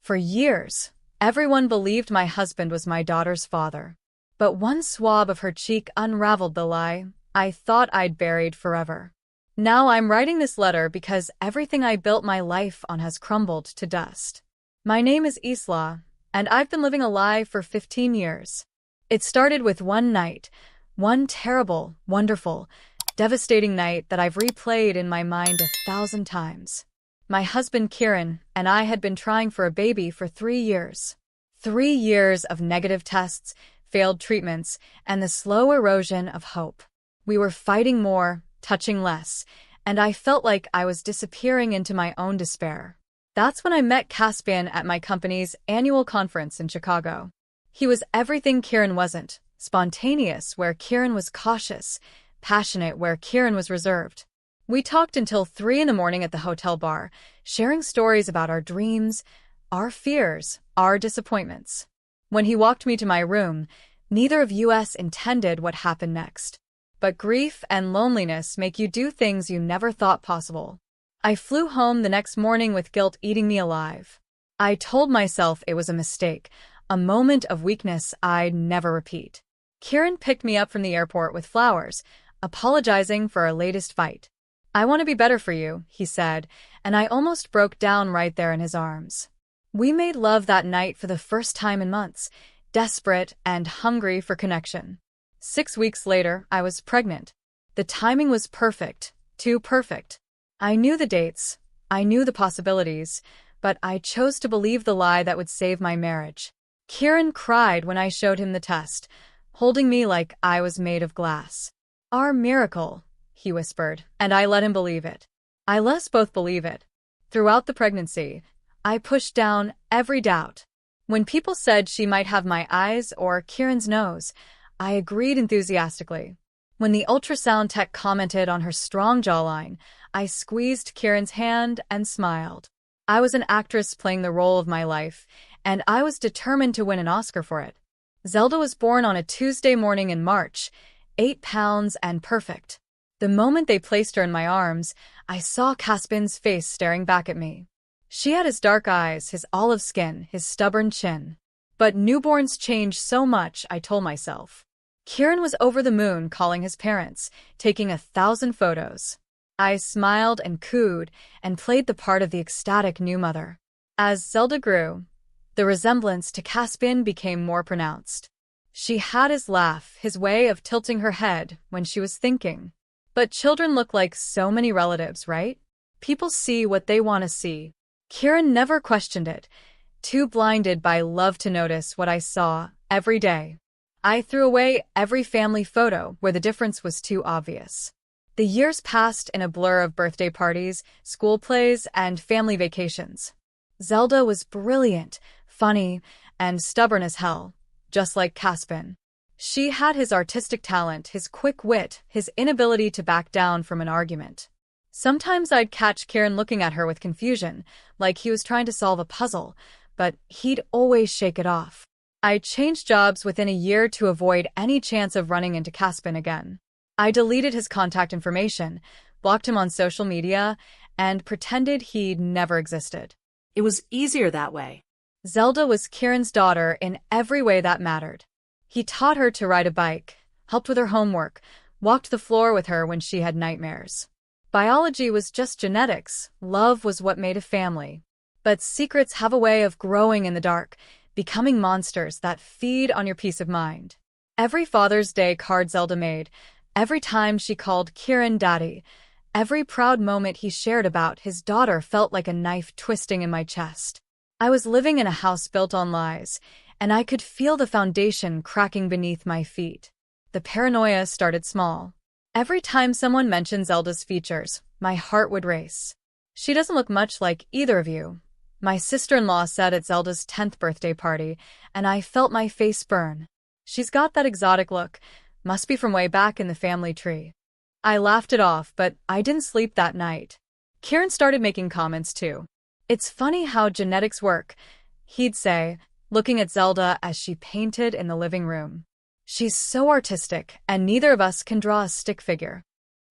For years, everyone believed my husband was my daughter's father. But one swab of her cheek unraveled the lie I thought I'd buried forever. Now I'm writing this letter because everything I built my life on has crumbled to dust. My name is Isla, and I've been living a lie for 15 years. It started with one night, one terrible, wonderful, devastating night that I've replayed in my mind 1,000 times. My husband Kieran and I had been trying for a baby for 3 years. 3 years of negative tests, failed treatments, and the slow erosion of hope. We were fighting more, touching less, and I felt like I was disappearing into my own despair. That's when I met Caspian at my company's annual conference in Chicago. He was everything Kieran wasn't, spontaneous where Kieran was cautious, passionate where Kieran was reserved. We talked until 3 a.m. at the hotel bar, sharing stories about our dreams, our fears, our disappointments. When he walked me to my room, neither of us intended what happened next. But grief and loneliness make you do things you never thought possible. I flew home the next morning with guilt eating me alive. I told myself it was a mistake, a moment of weakness I'd never repeat. Kieran picked me up from the airport with flowers, apologizing for our latest fight. "I want to be better for you," he said, and I almost broke down right there in his arms. We made love that night for the first time in months, desperate and hungry for connection. 6 weeks later, I was pregnant. The timing was perfect, too perfect. I knew the dates, I knew the possibilities, but I chose to believe the lie that would save my marriage. Kieran cried when I showed him the test, holding me like I was made of glass. "Our miracle," he whispered, and I let him believe it. I let us both believe it. Throughout the pregnancy, I pushed down every doubt. When people said she might have my eyes or Kieran's nose, I agreed enthusiastically. When the ultrasound tech commented on her strong jawline, I squeezed Kieran's hand and smiled. I was an actress playing the role of my life, and I was determined to win an Oscar for it. Zelda was born on a Tuesday morning in March, 8 pounds and perfect. The moment they placed her in my arms, I saw Caspian's face staring back at me. She had his dark eyes, his olive skin, his stubborn chin. But newborns change so much, I told myself. Kieran was over the moon calling his parents, taking 1,000 photos. I smiled and cooed and played the part of the ecstatic new mother. As Zelda grew, the resemblance to Caspian became more pronounced. She had his laugh, his way of tilting her head when she was thinking. But children look like so many relatives, right? People see what they want to see. Kieran never questioned it, too blinded by love to notice what I saw every day. I threw away every family photo where the difference was too obvious. The years passed in a blur of birthday parties, school plays, and family vacations. Zelda was brilliant, funny, and stubborn as hell, just like Caspian. She had his artistic talent, his quick wit, his inability to back down from an argument. Sometimes I'd catch Kieran looking at her with confusion, like he was trying to solve a puzzle, but he'd always shake it off. I changed jobs within a year to avoid any chance of running into Caspian again. I deleted his contact information, blocked him on social media, and pretended he'd never existed. It was easier that way. Zelda was Kieran's daughter in every way that mattered. He taught her to ride a bike, helped with her homework, walked the floor with her when she had nightmares. Biology was just genetics, love was what made a family. But secrets have a way of growing in the dark, becoming monsters that feed on your peace of mind. Every Father's Day card Zelda made, every time she called Kieran daddy, every proud moment he shared about his daughter felt like a knife twisting in my chest. I was living in a house built on lies, and I could feel the foundation cracking beneath my feet. The paranoia started small. Every time someone mentioned Zelda's features, my heart would race. "She doesn't look much like either of you," my sister-in-law said at Zelda's 10th birthday party, and I felt my face burn. "She's got that exotic look, must be from way back in the family tree." I laughed it off, but I didn't sleep that night. Kieran started making comments too. "It's funny how genetics work," he'd say, looking at Zelda as she painted in the living room. "She's so artistic, and neither of us can draw a stick figure."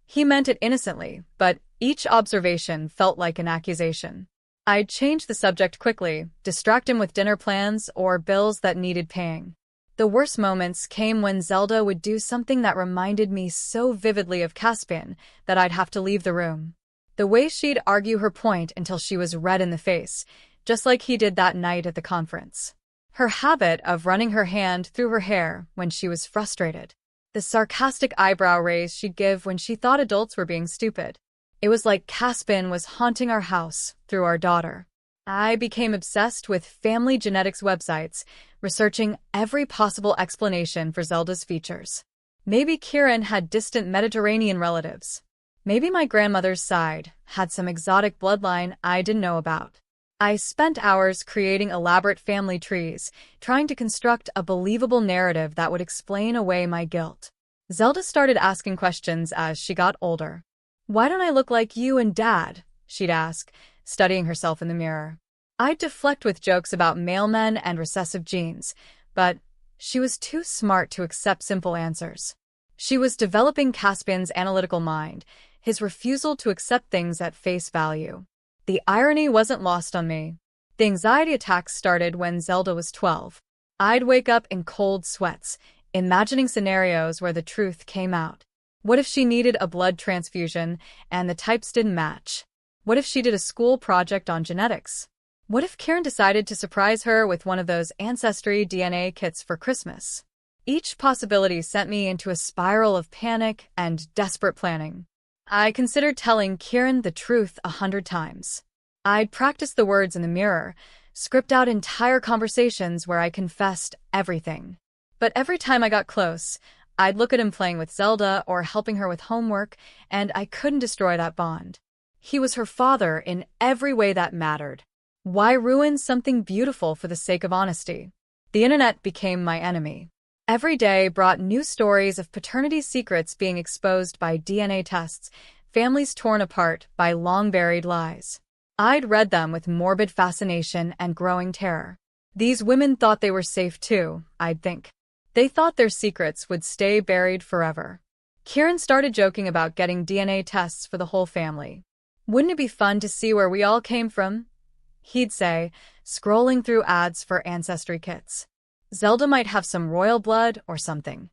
He meant it innocently, but each observation felt like an accusation. I'd change the subject quickly, distract him with dinner plans or bills that needed paying. The worst moments came when Zelda would do something that reminded me so vividly of Caspian that I'd have to leave the room. The way she'd argue her point until she was red in the face, just like he did that night at the conference. Her habit of running her hand through her hair when she was frustrated. The sarcastic eyebrow raise she'd give when she thought adults were being stupid. It was like Caspian was haunting our house through our daughter. I became obsessed with family genetics websites, researching every possible explanation for Zelda's features. Maybe Kieran had distant Mediterranean relatives. Maybe my grandmother's side had some exotic bloodline I didn't know about. I spent hours creating elaborate family trees, trying to construct a believable narrative that would explain away my guilt. Zelda started asking questions as she got older. "Why don't I look like you and Dad?" she'd ask, studying herself in the mirror. I'd deflect with jokes about mailmen and recessive genes, but she was too smart to accept simple answers. She was developing Caspian's analytical mind, his refusal to accept things at face value. The irony wasn't lost on me. The anxiety attacks started when Zelda was 12. I'd wake up in cold sweats, imagining scenarios where the truth came out. What if she needed a blood transfusion and the types didn't match? What if she did a school project on genetics? What if Kieran decided to surprise her with one of those Ancestry DNA kits for Christmas? Each possibility sent me into a spiral of panic and desperate planning. I considered telling Kieran the truth 100 times. I'd practice the words in the mirror, script out entire conversations where I confessed everything. But every time I got close, I'd look at him playing with Zelda or helping her with homework, and I couldn't destroy that bond. He was her father in every way that mattered. Why ruin something beautiful for the sake of honesty? The internet became my enemy. Every day brought new stories of paternity secrets being exposed by DNA tests, families torn apart by long-buried lies. I'd read them with morbid fascination and growing terror. These women thought they were safe too, I'd think. They thought their secrets would stay buried forever. Kieran started joking about getting DNA tests for the whole family. "Wouldn't it be fun to see where we all came from?" he'd say, scrolling through ads for ancestry kits. Zelda might have some royal blood or something.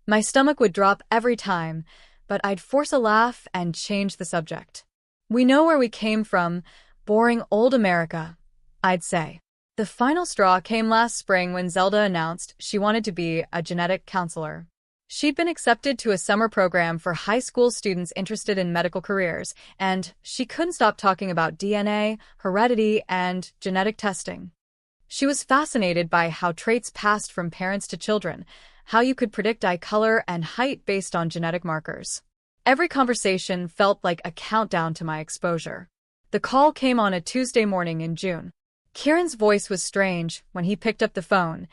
My stomach would drop every time, but I'd force a laugh and change the subject. "We know where we came from, boring old America," I'd say. The final straw came last spring when Zelda announced she wanted to be a genetic counselor. She'd been accepted to a summer program for high school students interested in medical careers, and she couldn't stop talking about DNA, heredity, and genetic testing. She was fascinated by how traits passed from parents to children, how you could predict eye color and height based on genetic markers. Every conversation felt like a countdown to my exposure. The call came on a Tuesday morning in June. Kieran's voice was strange when he picked up the phone,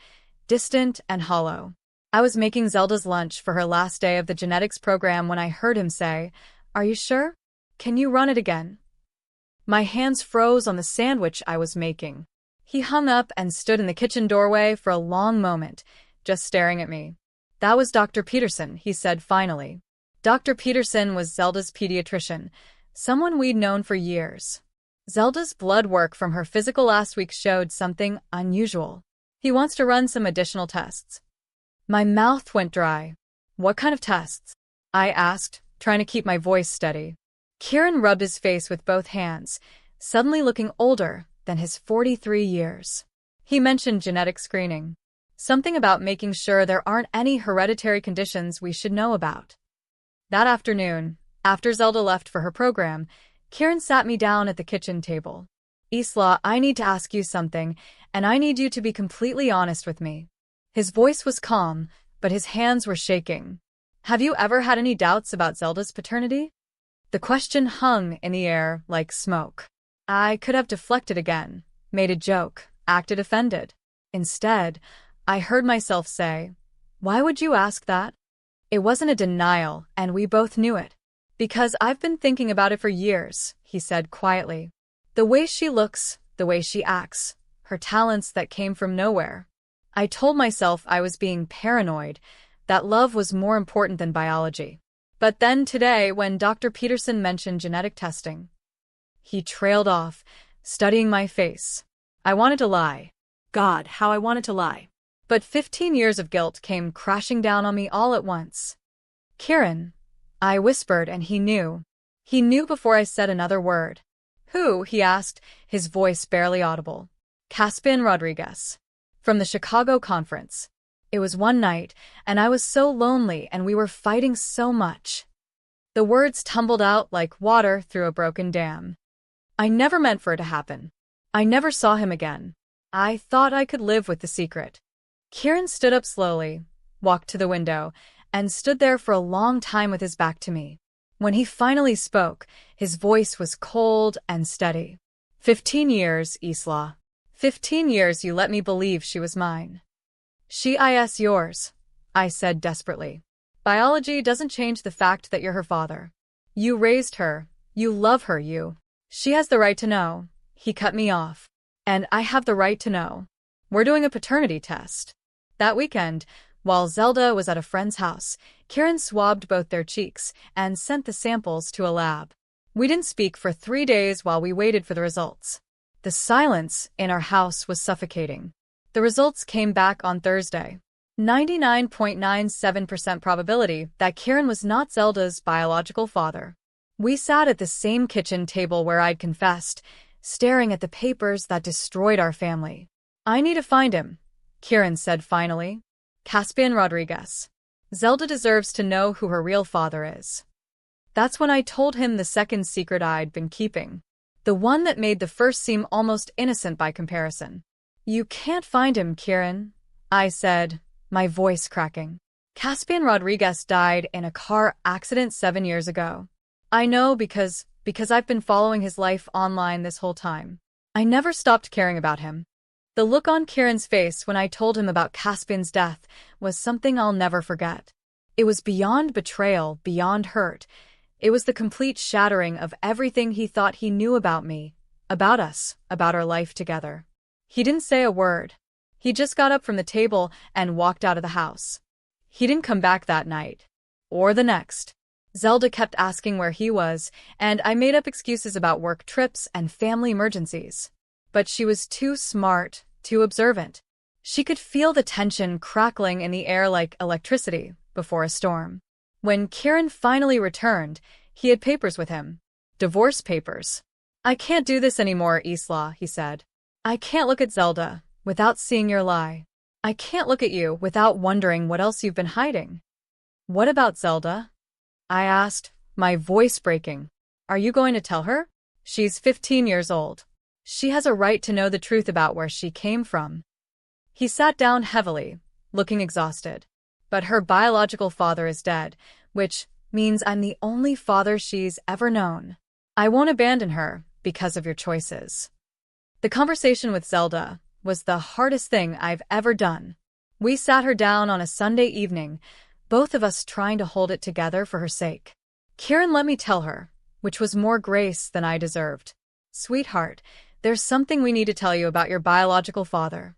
distant and hollow. I was making Zelda's lunch for her last day of the genetics program when I heard him say, "Are you sure? Can you run it again?" My hands froze on the sandwich I was making. He hung up and stood in the kitchen doorway for a long moment, just staring at me. "That was Dr. Peterson," he said finally. Dr. Peterson was Zelda's pediatrician, someone we'd known for years. Zelda's blood work from her physical last week showed something unusual. "He wants to run some additional tests." My mouth went dry. "What kind of tests?" I asked, trying to keep my voice steady. Kieran rubbed his face with both hands, suddenly looking older than his 43 years. He mentioned genetic screening. Something about making sure there aren't any hereditary conditions we should know about. That afternoon, after Zelda left for her program, Kieran sat me down at the kitchen table. "Isla, I need to ask you something, and I need you to be completely honest with me." His voice was calm, but his hands were shaking. "Have you ever had any doubts about Zelda's paternity?" The question hung in the air like smoke. I could have deflected again, made a joke, acted offended. Instead, I heard myself say, "Why would you ask that?" It wasn't a denial, and we both knew it. "Because I've been thinking about it for years," he said quietly. "The way she looks, the way she acts, her talents that came from nowhere." I told myself I was being paranoid, that love was more important than biology. But then today, when Dr. Peterson mentioned genetic testing, he trailed off, studying my face. I wanted to lie. God, how I wanted to lie. But 15 years of guilt came crashing down on me all at once. Kieran, I whispered, and he knew. He knew before I said another word. Who? He asked, his voice barely audible. Caspian Rodriguez. From the Chicago conference. It was one night, and I was so lonely and we were fighting so much. The words tumbled out like water through a broken dam. I never meant for it to happen. I never saw him again. I thought I could live with the secret. Kieran stood up slowly, walked to the window, and stood there for a long time with his back to me. When he finally spoke, his voice was cold and steady. 15 years, Isla. 15 years you let me believe she was mine. She is yours, I said desperately. Biology doesn't change the fact that you're her father. You raised her, you love her, She has the right to know. He cut me off. And I have the right to know. We're doing a paternity test. That weekend, while Zelda was at a friend's house, Kieran swabbed both their cheeks and sent the samples to a lab. We didn't speak for 3 days while we waited for the results. The silence in our house was suffocating. The results came back on Thursday. 99.97% probability that Kieran was not Zelda's biological father. We sat at the same kitchen table where I'd confessed, staring at the papers that destroyed our family. I need to find him, Kieran said finally. Caspian Rodriguez. Zelda deserves to know who her real father is. That's when I told him the second secret I'd been keeping. The one that made the first seem almost innocent by comparison. You can't find him, Kieran, I said, my voice cracking. Caspian Rodriguez died in a car accident 7 years ago. I know because I've been following his life online this whole time. I never stopped caring about him. The look on Kieran's face when I told him about Caspian's death was something I'll never forget. It was beyond betrayal, beyond hurt. It was the complete shattering of everything he thought he knew about me, about us, about our life together. He didn't say a word. He just got up from the table and walked out of the house. He didn't come back that night. Or the next. Zelda kept asking where he was, and I made up excuses about work trips and family emergencies. But she was too smart, too observant. She could feel the tension crackling in the air like electricity before a storm. When Kieran finally returned, he had papers with him. Divorce papers. I can't do this anymore, Isla, he said. I can't look at Zelda without seeing your lie. I can't look at you without wondering what else you've been hiding. What about Zelda? I asked, my voice breaking. Are you going to tell her? She's 15 years old. She has a right to know the truth about where she came from. He sat down heavily, looking exhausted. But her biological father is dead, which means I'm the only father she's ever known. I won't abandon her because of your choices. The conversation with Zelda was the hardest thing I've ever done. We sat her down on a Sunday evening, both of us trying to hold it together for her sake. Kieran let me tell her, which was more grace than I deserved. Sweetheart, there's something we need to tell you about your biological father.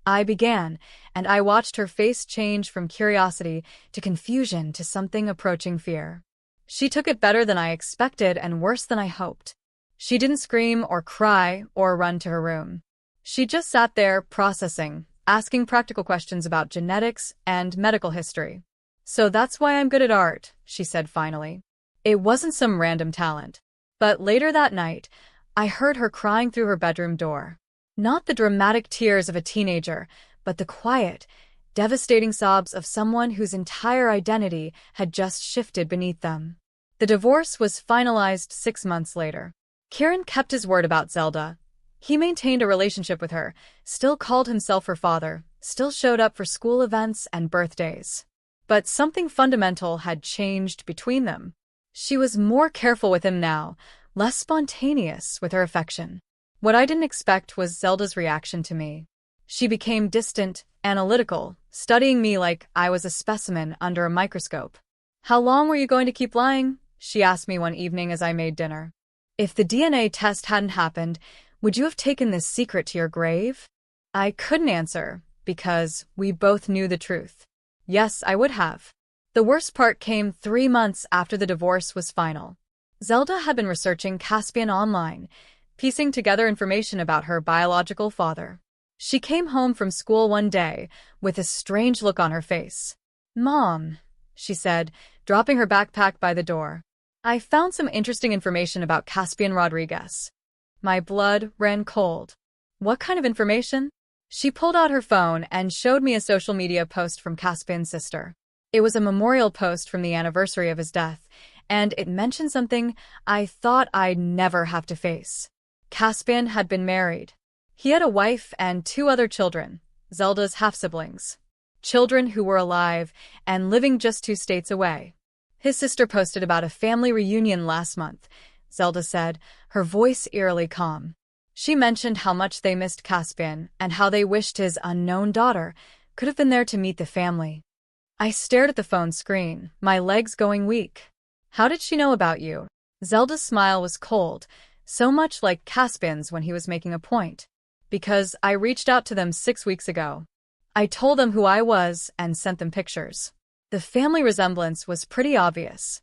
I began, and I watched her face change from curiosity to confusion to something approaching fear. She took it better than I expected and worse than I hoped. She didn't scream or cry or run to her room. She just sat there, processing, asking practical questions about genetics and medical history. So that's why I'm good at art, she said finally. It wasn't some random talent. But later that night, I heard her crying through her bedroom door. Not the dramatic tears of a teenager, but the quiet, devastating sobs of someone whose entire identity had just shifted beneath them. The divorce was finalized 6 months later. Kieran kept his word about Zelda. He maintained a relationship with her, still called himself her father, still showed up for school events and birthdays. But something fundamental had changed between them. She was more careful with him now, less spontaneous with her affection. What I didn't expect was Zelda's reaction to me. She became distant, analytical, studying me like I was a specimen under a microscope. How long were you going to keep lying? She asked me one evening as I made dinner. If the DNA test hadn't happened, would you have taken this secret to your grave? I couldn't answer, because we both knew the truth. Yes, I would have. The worst part came 3 months after the divorce was final. Zelda had been researching Caspian online, piecing together information about her biological father. She came home from school one day with a strange look on her face. "Mom," she said, dropping her backpack by the door. "I found some interesting information about Caspian Rodriguez." My blood ran cold. "What kind of information?" She pulled out her phone and showed me a social media post from Caspian's sister. It was a memorial post from the anniversary of his death, and it mentioned something I thought I'd never have to face. Caspian had been married. He had a wife and 2 other children, Zelda's half-siblings. Children who were alive and living just 2 states away. His sister posted about a family reunion last month, Zelda said, her voice eerily calm. She mentioned how much they missed Caspian and how they wished his unknown daughter could have been there to meet the family. I stared at the phone screen, my legs going weak. "How did she know about you?" Zelda's smile was cold, so much like Caspian's when he was making a point. "Because I reached out to them 6 weeks ago. I told them who I was and sent them pictures." The family resemblance was pretty obvious.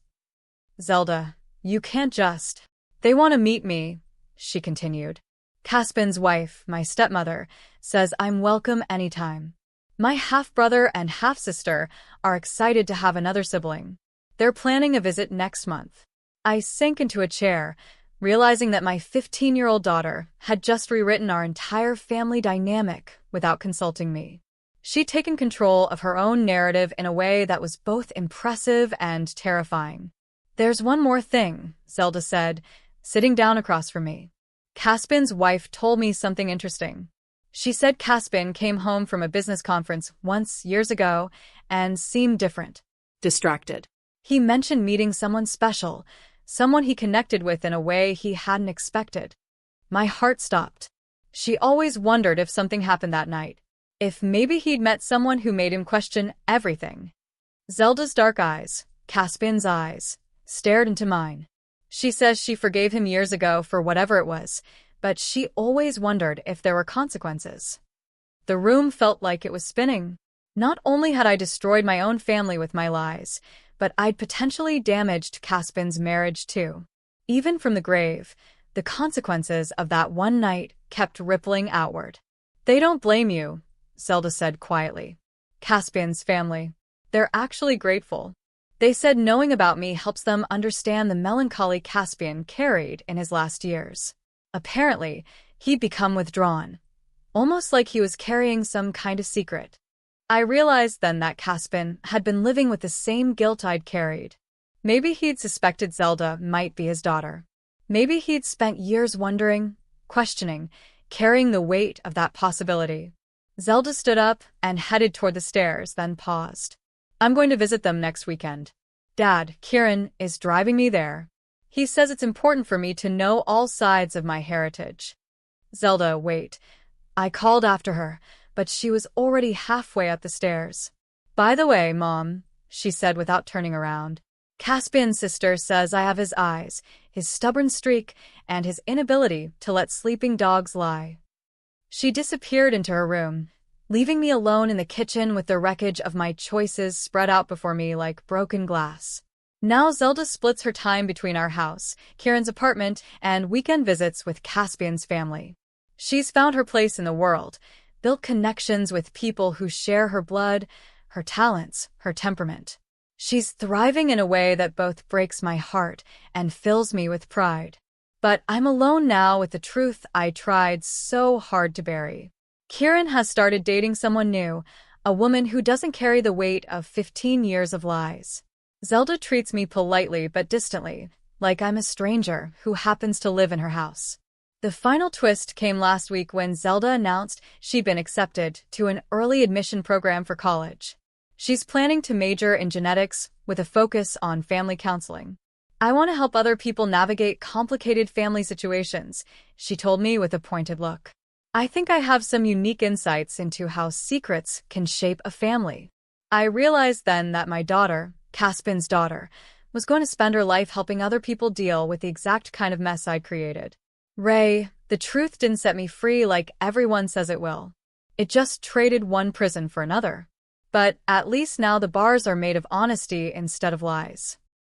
"Zelda, you can't just. They want to meet me," she continued. "Caspian's wife, my stepmother, says I'm welcome anytime. My half-brother and half-sister are excited to have another sibling. They're planning a visit next month." I sank into a chair, realizing that my 15-year-old daughter had just rewritten our entire family dynamic without consulting me. She'd taken control of her own narrative in a way that was both impressive and terrifying. "There's one more thing," Zelda said, sitting down across from me. "Caspian's wife told me something interesting. She said Caspian came home from a business conference once years ago and seemed different. Distracted. He mentioned meeting someone special, someone he connected with in a way he hadn't expected." My heart stopped. She always wondered if something happened that night. If maybe he'd met someone who made him question everything. Zelda's dark eyes, Caspian's eyes, stared into mine. She says she forgave him years ago for whatever it was, but she always wondered if there were consequences. The room felt like it was spinning. Not only had I destroyed my own family with my lies, but I'd potentially damaged Caspian's marriage too. Even from the grave, the consequences of that one night kept rippling outward. "They don't blame you," Zelda said quietly. "Caspian's family. They're actually grateful. They said knowing about me helps them understand the melancholy Caspian carried in his last years. Apparently, he'd become withdrawn, almost like he was carrying some kind of secret." I realized then that Caspian had been living with the same guilt I'd carried. Maybe he'd suspected Zelda might be his daughter. Maybe he'd spent years wondering, questioning, carrying the weight of that possibility. Zelda stood up and headed toward the stairs, then paused. "I'm going to visit them next weekend. Dad, Kieran, is driving me there. He says it's important for me to know all sides of my heritage." "Zelda, wait." I called after her, but she was already halfway up the stairs. "By the way, Mom," she said without turning around, "Caspian's sister says I have his eyes, his stubborn streak, and his inability to let sleeping dogs lie." She disappeared into her room, leaving me alone in the kitchen with the wreckage of my choices spread out before me like broken glass. Now Zelda splits her time between our house, Kieran's apartment, and weekend visits with Caspian's family. She's found her place in the world, built connections with people who share her blood, her talents, her temperament. She's thriving in a way that both breaks my heart and fills me with pride. But I'm alone now with the truth I tried so hard to bury. Kieran has started dating someone new, a woman who doesn't carry the weight of 15 years of lies. Zelda treats me politely but distantly, like I'm a stranger who happens to live in her house. The final twist came last week when Zelda announced she'd been accepted to an early admission program for college. She's planning to major in genetics with a focus on family counseling. "I want to help other people navigate complicated family situations," she told me with a pointed look. "I think I have some unique insights into how secrets can shape a family." I realized then that my daughter, Caspian's daughter, was going to spend her life helping other people deal with the exact kind of mess I'd created. Ray, the truth didn't set me free like everyone says it will. It just traded one prison for another. But at least now the bars are made of honesty instead of lies.